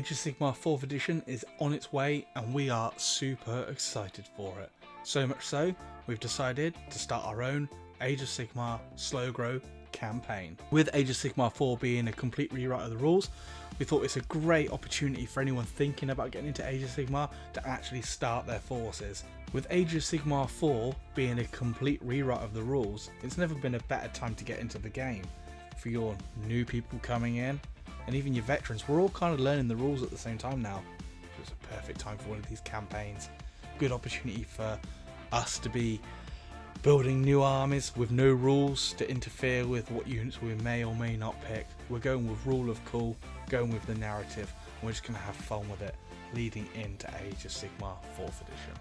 Age of Sigmar 4th edition is on its way and we are super excited for it. So much so, we've decided to start our own Age of Sigmar slow grow campaign. With Age of Sigmar 4 being a complete rewrite of the rules, we thought it's a great opportunity for anyone thinking about getting into Age of Sigmar to actually start their forces. With Age of Sigmar 4 being a complete rewrite of the rules, it's never been a better time to get into the game. For your new people coming in, and even your veterans, we're all kind of learning the rules at the same time now. So it's a perfect time for one of these campaigns. Good opportunity for us to be building new armies with no rules to interfere with what units we may or may not pick. We're going with rule of cool, going with the narrative, and we're just going to have fun with it leading into Age of Sigmar 4th edition.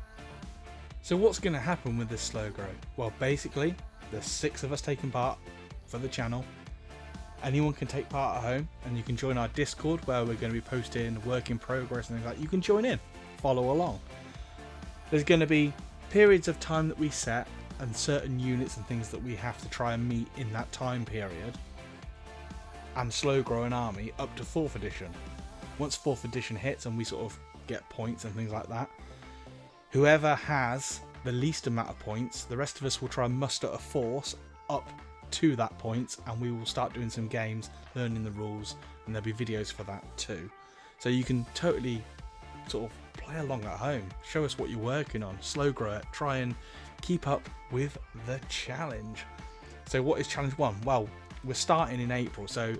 So what's going to happen with this slow grow? Well, basically, there's 6 of us taking part for the channel. Anyone can take part at home, and you can join our Discord where we're going to be posting work in progress and things like that. You can join in, follow along. There's going to be periods of time that we set and certain units and things that we have to try and meet in that time period, and slow grow an army up to 4th edition. Once 4th edition hits and we sort of get points and things like that, whoever has the least amount of points, the rest of us will try and muster a force up to that point, and we will start doing some games, learning the rules, and there'll be videos for that too. So you can totally sort of play along at home, show us what you're working on, slow grow it, try and keep up with the challenge. So what is challenge 1? Well, we're starting in April, so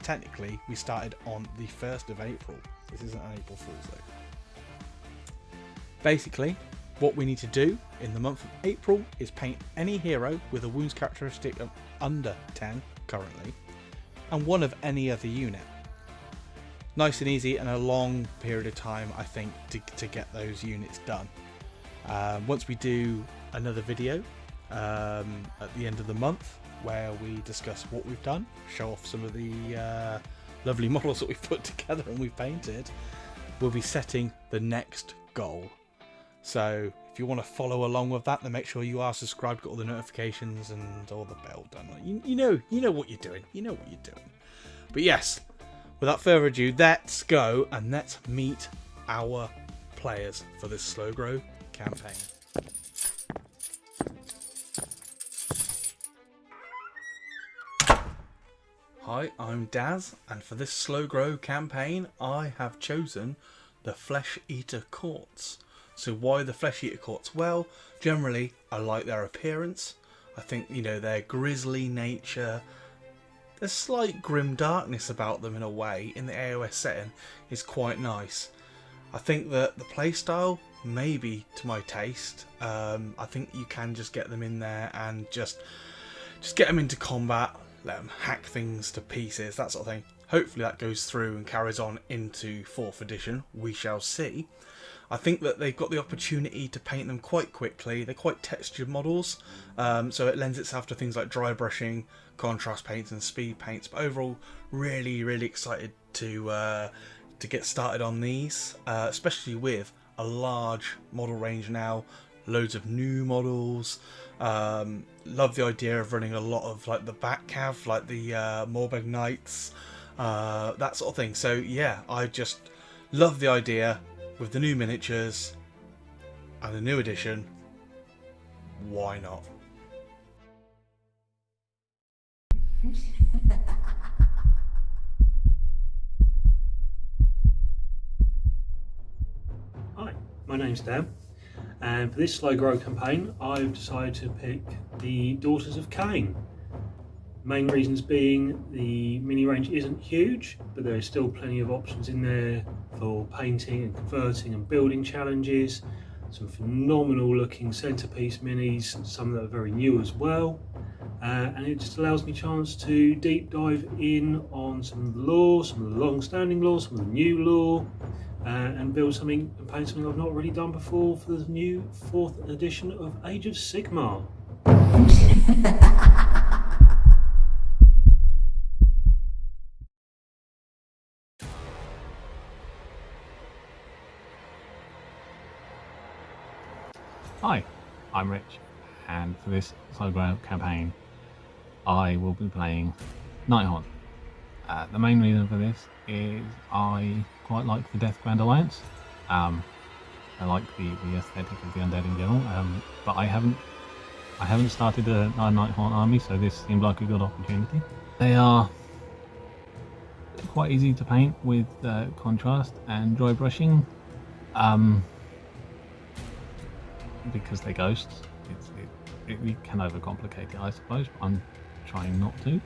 technically we started on the 1st of April. This isn't an April Fool's though. Basically, what we need to do in the month of April is paint any hero with a wounds characteristic of under 10 currently, and one of any other unit. Nice and easy, and a long period of time I think to get those units done. Once we do another video at the end of the month where we discuss what we've done, show off some of the lovely models that we've put together and we've painted, we'll be setting the next goal. So if you want to follow along with that, then make sure you are subscribed, got all the notifications and all the bell done. You know what you're doing. You know what you're doing. But yes, without further ado, let's go and let's meet our players for this slow grow campaign. Hi, I'm Daz, and for this slow grow campaign, I have chosen the Flesh Eater Courts. So why the Flesh Eater Courts? Well, generally I like their appearance. I think, you know, their grisly nature, there's slight grim darkness about them in a way in the AOS setting is quite nice. I think that the playstyle may be to my taste. I think you can just get them in there and just get them into combat, let them hack things to pieces, that sort of thing. Hopefully that goes through and carries on into 4th edition. We shall see. I think that they've got the opportunity to paint them quite quickly. They're quite textured models, so it lends itself to things like dry brushing, contrast paints and speed paints. But overall, really excited to get started on these, especially with a large model range now, loads of new models. Love the idea of running a lot of like the Batcav, like the Morbeg Knights, that sort of thing. So yeah, I just love the idea. With the new miniatures and the new edition, why not? Hi, my name's Dan, and for this slow grow campaign I've decided to pick the Daughters of Cain. Main reasons being the mini range isn't huge, but there is still plenty of options in there for painting and converting and building challenges. Some phenomenal looking centerpiece minis, some that are very new as well, and it just allows me a chance to deep dive in on some of the lore, some of the long-standing lore, some of the new lore, and build something and paint something I've not really done before for the new 4th edition of Age of Sigmar. Hi, I'm Rich, and for this slow grow campaign I will be playing Nighthaunt. The main reason for this is I quite like the Death Grand Alliance. I like the aesthetic of the undead in general, but I haven't started a Nighthaunt army, so this seemed like a good opportunity. They are quite easy to paint with contrast and dry brushing, because they're ghosts. You can overcomplicate it, I suppose, but I'm trying not to.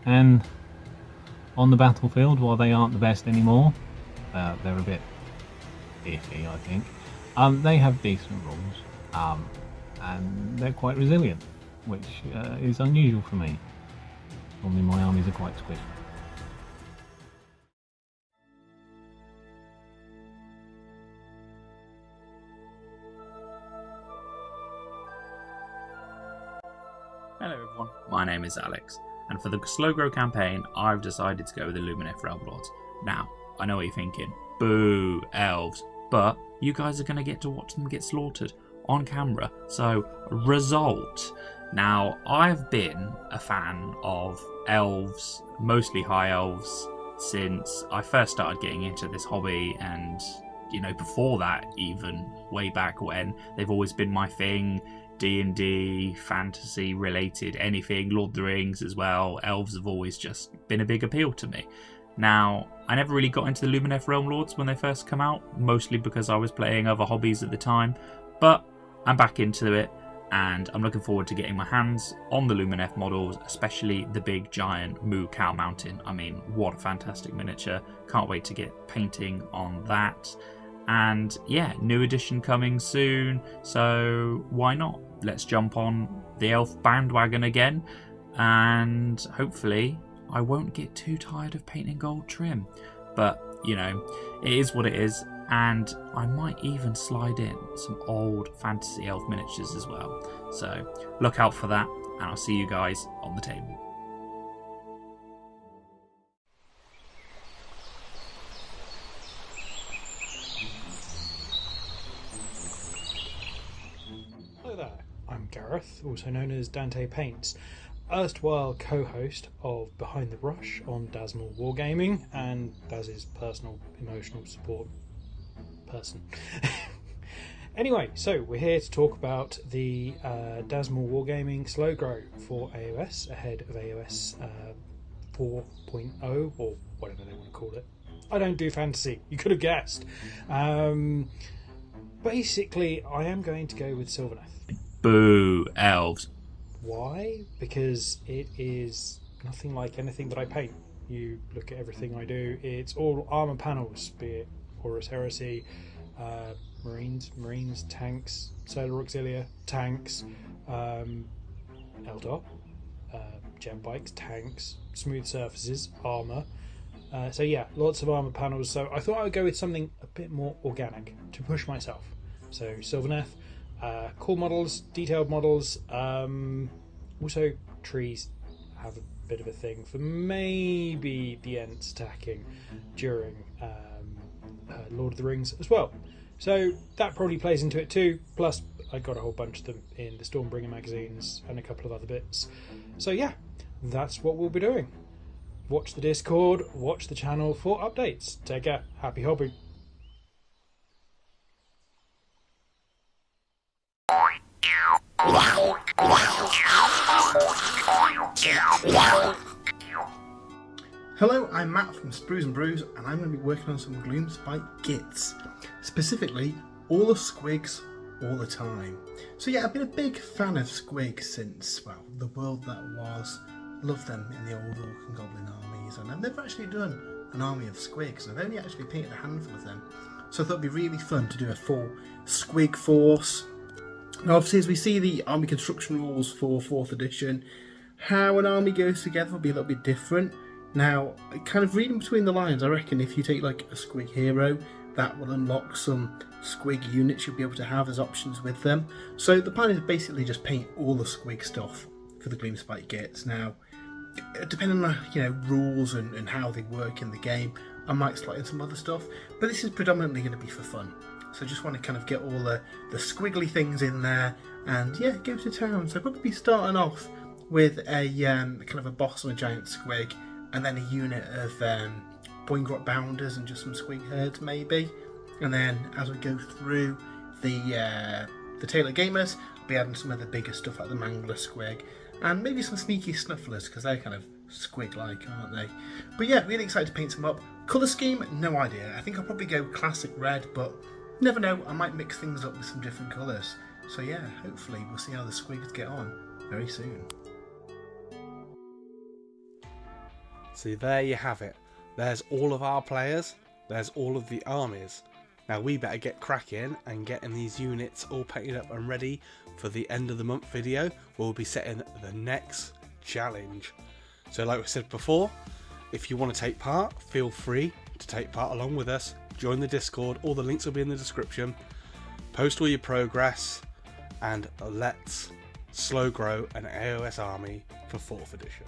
And on the battlefield, while they aren't the best anymore, they're a bit iffy, I think. They have decent rules, and they're quite resilient, which is unusual for me. Normally my armies are quite squishy. Hello everyone, my name is Alex, and for the slow grow campaign, I've decided to go with the Lumineth Realm Lords. Now, I know what you're thinking, boo, elves, but you guys are going to get to watch them get slaughtered on camera, so result. Now, I've been a fan of elves, mostly high elves, since I first started getting into this hobby, and before that, even way back when, they've always been my thing. D&D, fantasy related, anything, Lord of the Rings as well. Elves have always just been a big appeal to me. Now, I never really got into the Lumineth Realm Lords when they first come out, mostly because I was playing other hobbies at the time, but I'm back into it, and I'm looking forward to getting my hands on the Lumineth models, especially the big giant Moo Cow Mountain. I mean, what a fantastic miniature. Can't wait to get painting on that. And yeah, new edition coming soon, so why not? Let's jump on the elf bandwagon again, and hopefully I won't get too tired of painting gold trim. But, it is what it is, and I might even slide in some old fantasy elf miniatures as well. So look out for that, and I'll see you guys on the table. Hello there, I'm Gareth, also known as Dante Paints, erstwhile co-host of Behind the Brush on Dasmal Wargaming, and Daz's personal emotional support person. Anyway, so we're here to talk about the Dasmal Wargaming Slow Grow for AOS, ahead of AOS 4.0, or whatever they want to call it. I don't do fantasy, you could have guessed. Basically, I am going to go with Sylvaneth. Boo, elves. Why? Because it is nothing like anything that I paint. You look at everything I do, it's all armour panels, be it Horus Heresy, Marines, tanks, Solar Auxilia, tanks, Eldar, jet bikes, tanks, smooth surfaces, armour. So yeah, lots of armour panels. So I thought I would go with something a bit more organic to push myself. So Sylvaneth, cool models, detailed models. Also trees have a bit of a thing for maybe the Ents attacking during Lord of the Rings as well. So that probably plays into it too. Plus I got a whole bunch of them in the Stormbringer magazines and a couple of other bits. So yeah, that's what we'll be doing. Watch the Discord, watch the channel for updates. Take care. Happy hobby. Hello, I'm Matt from Sprues and Brews, and I'm going to be working on some Gloomspite Gits. Specifically, all the squigs, all the time. So yeah, I've been a big fan of squigs since, well, the world that was. Love them in the old Orc and Goblin armies, and I've never actually done an army of squigs. I've only actually painted a handful of them. So I thought it'd be really fun to do a full squig force. Now obviously, as we see the army construction rules for 4th edition, how an army goes together will be a little bit different. Now, kind of reading between the lines, I reckon if you take like a squig hero, that will unlock some squig units you'll be able to have as options with them. So the plan is basically just paint all the squig stuff for the Gloomspite Gits. Now, depending on rules and how they work in the game, I might slot in some other stuff, but this is predominantly going to be for fun. So I just want to kind of get all the squiggly things in there and yeah, go to town. So probably be starting off with a kind of a boss on a giant squig, and then a unit of Boingrot Bounders and just some squig herds maybe. And then as we go through the Taylor Gamers, I'll be adding some of the bigger stuff like the Mangler Squig, and maybe some sneaky Snufflers, because they're kind of squig-like, aren't they? But yeah, really excited to paint some up. Colour scheme, no idea. I think I'll probably go classic red, but never know, I might mix things up with some different colours. So yeah, hopefully we'll see how the squigs get on very soon. So there you have it. There's all of our players, there's all of the armies. Now we better get cracking and getting these units all painted up and ready for the end of the month video, where we'll be setting the next challenge. So like we said before, if you want to take part, feel free to take part along with us. Join the Discord, all the links will be in the description. Post all your progress, and let's slow grow an AOS army for 4th edition.